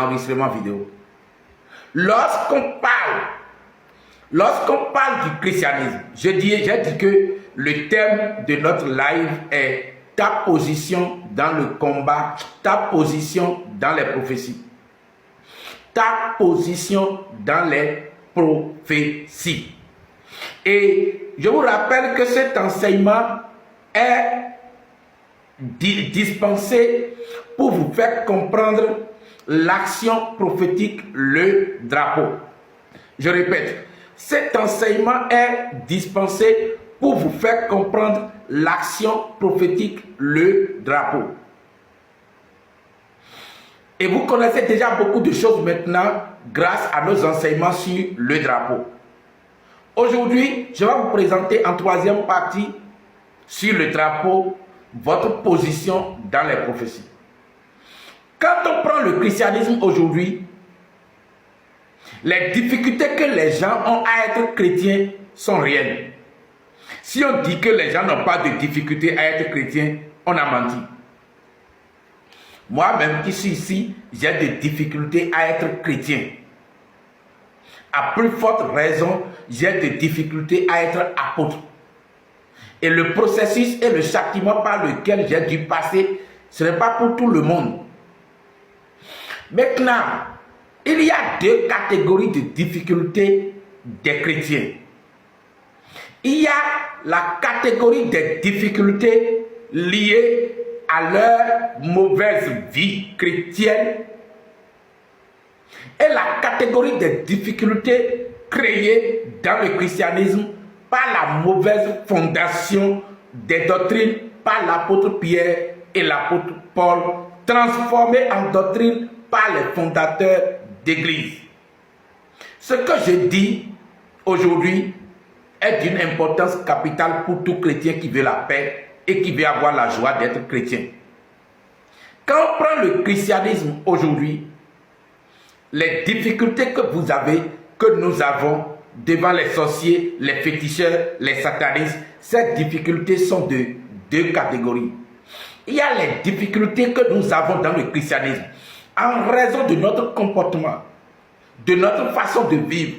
enregistrement vidéo. Lorsqu'on parle du christianisme, j'ai dit que le thème de notre live est ta position dans le combat, ta position dans les prophéties. Ta position dans les prophéties. Et je vous rappelle que cet enseignement est dispensé pour vous faire comprendre l'action prophétique, le drapeau. Je répète, cet enseignement est dispensé pour vous faire comprendre l'action prophétique, le drapeau. Et vous connaissez déjà beaucoup de choses maintenant grâce à nos enseignements sur le drapeau. Aujourd'hui, je vais vous présenter en troisième partie sur le drapeau votre position dans les prophéties. Quand on prend le christianisme aujourd'hui, les difficultés que les gens ont à être chrétiens sont réelles. Si on dit que les gens n'ont pas de difficultés à être chrétiens, on a menti. Moi-même qui suis ici, j'ai des difficultés à être chrétien. À plus forte raison, j'ai des difficultés à être apôtre. Et le processus et le châtiment par lequel j'ai dû passer, ce n'est pas pour tout le monde. Maintenant, il y a deux catégories de difficultés des chrétiens. Il y a la catégorie des difficultés liées à leur mauvaise vie chrétienne et la catégorie des difficultés créées dans le christianisme par la mauvaise fondation des doctrines par l'apôtre Pierre et l'apôtre Paul, transformées en doctrine par les fondateurs d'église. Ce que je dis aujourd'hui est d'une importance capitale pour tout chrétien qui veut la paix et qui veut avoir la joie d'être chrétien. Quand on prend le christianisme aujourd'hui, les difficultés que vous avez, que nous avons devant les sorciers, les féticheurs, les satanistes, ces difficultés sont de deux catégories. Il y a les difficultés que nous avons dans le christianisme en raison de notre comportement, de notre façon de vivre,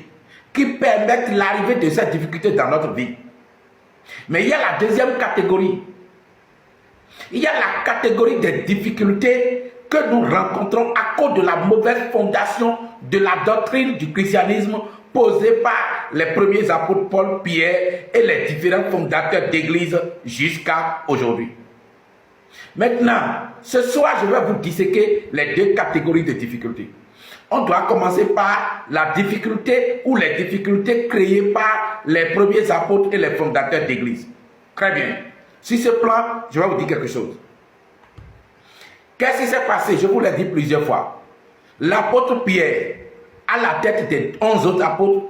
qui permettent l'arrivée de ces difficultés dans notre vie. Mais il y a la deuxième catégorie. Il y a la catégorie des difficultés que nous rencontrons à cause de la mauvaise fondation de la doctrine du christianisme posée par les premiers apôtres Paul, Pierre et les différents fondateurs d'église jusqu'à aujourd'hui. Maintenant, ce soir, je vais vous disséquer les deux catégories de difficultés. On doit commencer par la difficulté ou les difficultés créées par les premiers apôtres et les fondateurs d'église. Très bien. Sur ce plan, je vais vous dire quelque chose. Qu'est-ce qui s'est passé? Je vous l'ai dit plusieurs fois. L'apôtre Pierre, à la tête des 11 autres apôtres,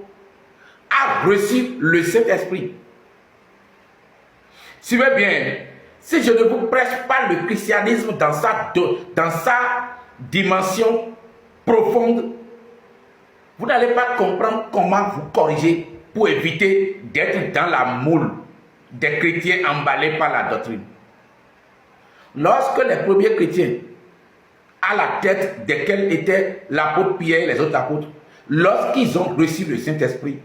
a reçu le Saint-Esprit. Suivez bien. Si je ne vous prêche pas le christianisme dans sa dimension profonde, vous n'allez pas comprendre comment vous corriger pour éviter d'être dans la moule des chrétiens emballés par la doctrine. Lorsque les premiers chrétiens, à la tête desquels étaient l'apôtre Pierre et les autres apôtres, lorsqu'ils ont reçu le Saint-Esprit,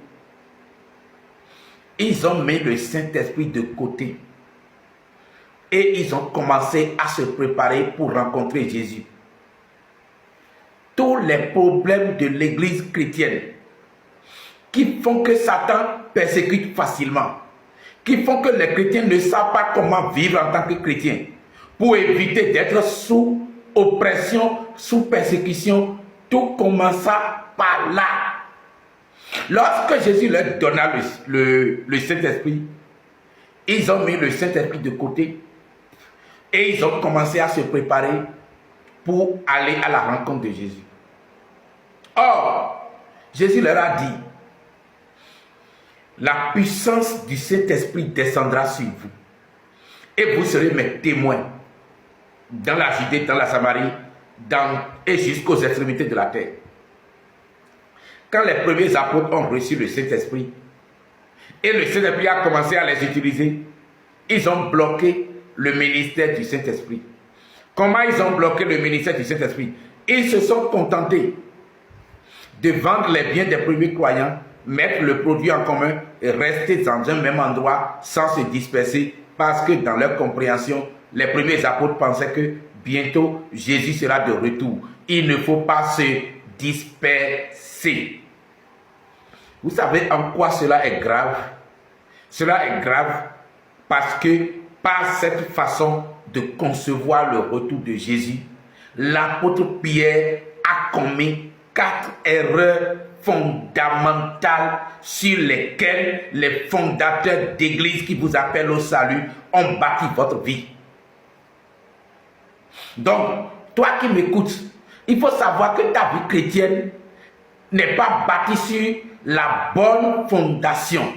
ils ont mis le Saint-Esprit de côté et ils ont commencé à se préparer pour rencontrer Jésus. Tous les problèmes de l'église chrétienne qui font que Satan persécute facilement, qui font que les chrétiens ne savent pas comment vivre en tant que chrétiens, pour éviter d'être sous oppression, sous persécution, tout commença par là. Lorsque Jésus leur donna le Saint-Esprit, ils ont mis le Saint-Esprit de côté et ils ont commencé à se préparer pour aller à la rencontre de Jésus. Or, Jésus leur a dit, la puissance du Saint-Esprit descendra sur vous et vous serez mes témoins dans la Judée, dans la Samarie, et jusqu'aux extrémités de la terre. Quand les premiers apôtres ont reçu le Saint-Esprit et le Saint-Esprit a commencé à les utiliser, ils ont bloqué le ministère du Saint-Esprit. Comment ils ont bloqué le ministère du Saint-Esprit? Ils se sont contentés de vendre les biens des premiers croyants, mettre le produit en commun et rester dans un même endroit sans se disperser parce que dans leur compréhension, les premiers apôtres pensaient que bientôt Jésus sera de retour. Il ne faut pas se disperser. Vous savez en quoi cela est grave? Cela est grave parce que par cette façon de concevoir le retour de Jésus, l'apôtre Pierre a commis 4 erreurs fondamentales sur lesquelles les fondateurs d'église qui vous appellent au salut ont bâti votre vie. Donc, toi qui m'écoutes, il faut savoir que ta vie chrétienne n'est pas bâtie sur la bonne fondation.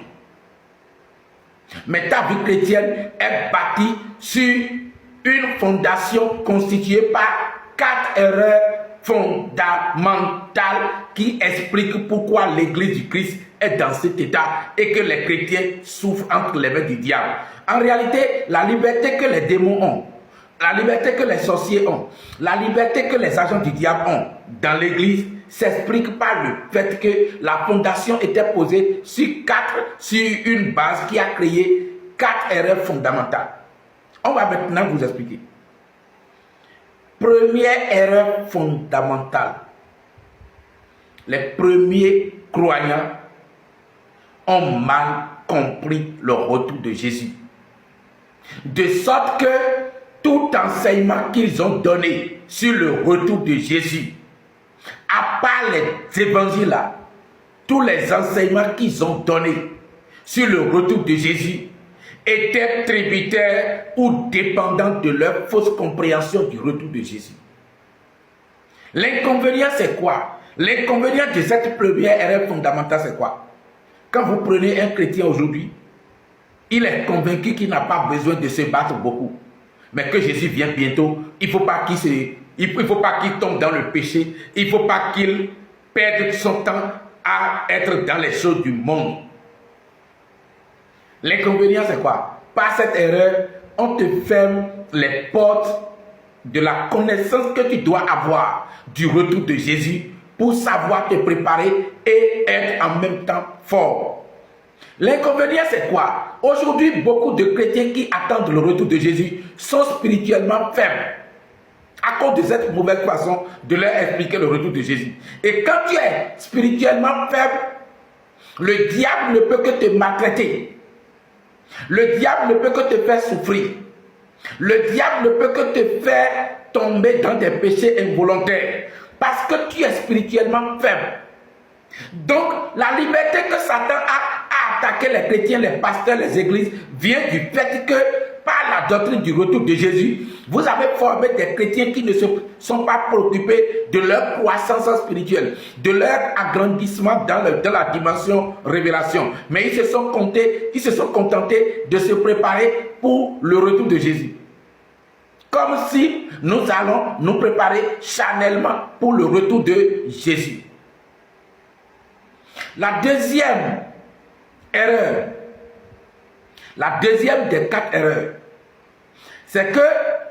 Mais ta vie chrétienne est bâtie sur une fondation constituée par 4 erreurs fondamentales qui expliquent pourquoi l'église du Christ est dans cet état et que les chrétiens souffrent entre les mains du diable. En réalité, la liberté que les démons ont, la liberté que les sorciers ont, la liberté que les agents du diable ont dans l'église s'explique par le fait que la fondation était posée sur une base qui a créé 4 erreurs fondamentales. On va maintenant vous expliquer. Première erreur fondamentale. Les premiers croyants ont mal compris le retour de Jésus. De sorte que tout enseignement qu'ils ont donné sur le retour de Jésus, à part les évangiles là, tous les enseignements qu'ils ont donnés sur le retour de Jésus étaient tributaires ou dépendants de leur fausse compréhension du retour de Jésus. L'inconvénient c'est quoi? L'inconvénient de cette première erreur fondamentale c'est quoi? Quand vous prenez un chrétien aujourd'hui, il est convaincu qu'il n'a pas besoin de se battre beaucoup, mais que Jésus vient bientôt. Il ne faut pas qu'il tombe dans le péché. Il ne faut pas qu'il perde son temps à être dans les choses du monde. L'inconvénient, c'est quoi? Par cette erreur, on te ferme les portes de la connaissance que tu dois avoir du retour de Jésus pour savoir te préparer et être en même temps fort. L'inconvénient, c'est quoi? Aujourd'hui, beaucoup de chrétiens qui attendent le retour de Jésus sont spirituellement faibles à cause de cette mauvaise façon de leur expliquer le retour de Jésus. Et quand tu es spirituellement faible, le diable ne peut que te maltraiter. Le diable ne peut que te faire souffrir. Le diable ne peut que te faire tomber dans des péchés involontaires parce que tu es spirituellement faible. Donc, la liberté que Satan a à attaquer les chrétiens, les pasteurs, les églises, vient du fait que, par la doctrine du retour de Jésus, vous avez formé des chrétiens qui ne se sont pas préoccupés de leur croissance spirituelle, de leur agrandissement dans la dimension révélation. Mais ils se sont contentés de se préparer pour le retour de Jésus. Comme si nous allons nous préparer charnellement pour le retour de Jésus. La deuxième erreur, la deuxième des 4 erreurs, c'est que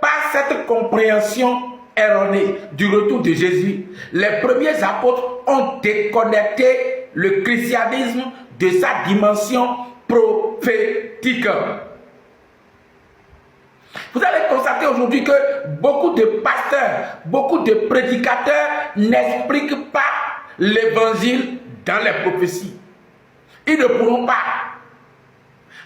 par cette compréhension erronée du retour de Jésus, les premiers apôtres ont déconnecté le christianisme de sa dimension prophétique. Vous allez constater aujourd'hui que beaucoup de pasteurs, beaucoup de prédicateurs n'expliquent pas l'évangile dans les prophéties. Ils ne pourront pas.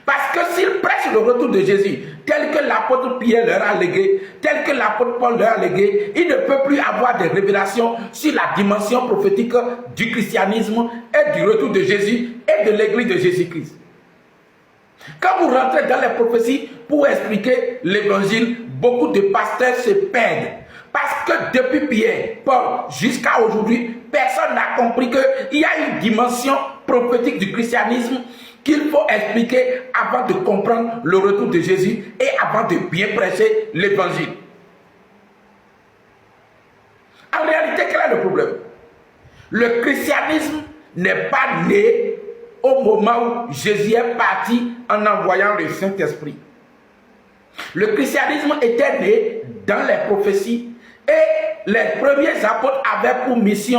Parce que s'ils prêchent le retour de Jésus, tel que l'apôtre Pierre leur a légué, tel que l'apôtre Paul leur a légué, ils ne peuvent plus avoir des révélations sur la dimension prophétique du christianisme et du retour de Jésus et de l'église de Jésus-Christ. Quand vous rentrez dans les prophéties pour expliquer l'évangile, beaucoup de pasteurs se perdent. Parce que depuis Pierre, Paul, jusqu'à aujourd'hui, personne n'a compris qu'il y a une dimension prophétique du christianisme qu'il faut expliquer avant de comprendre le retour de Jésus et avant de bien prêcher l'évangile. En réalité, quel est le problème? Le christianisme n'est pas né au moment où Jésus est parti en envoyant le Saint-Esprit. Le christianisme était né dans les prophéties Et les premiers apôtres avaient pour mission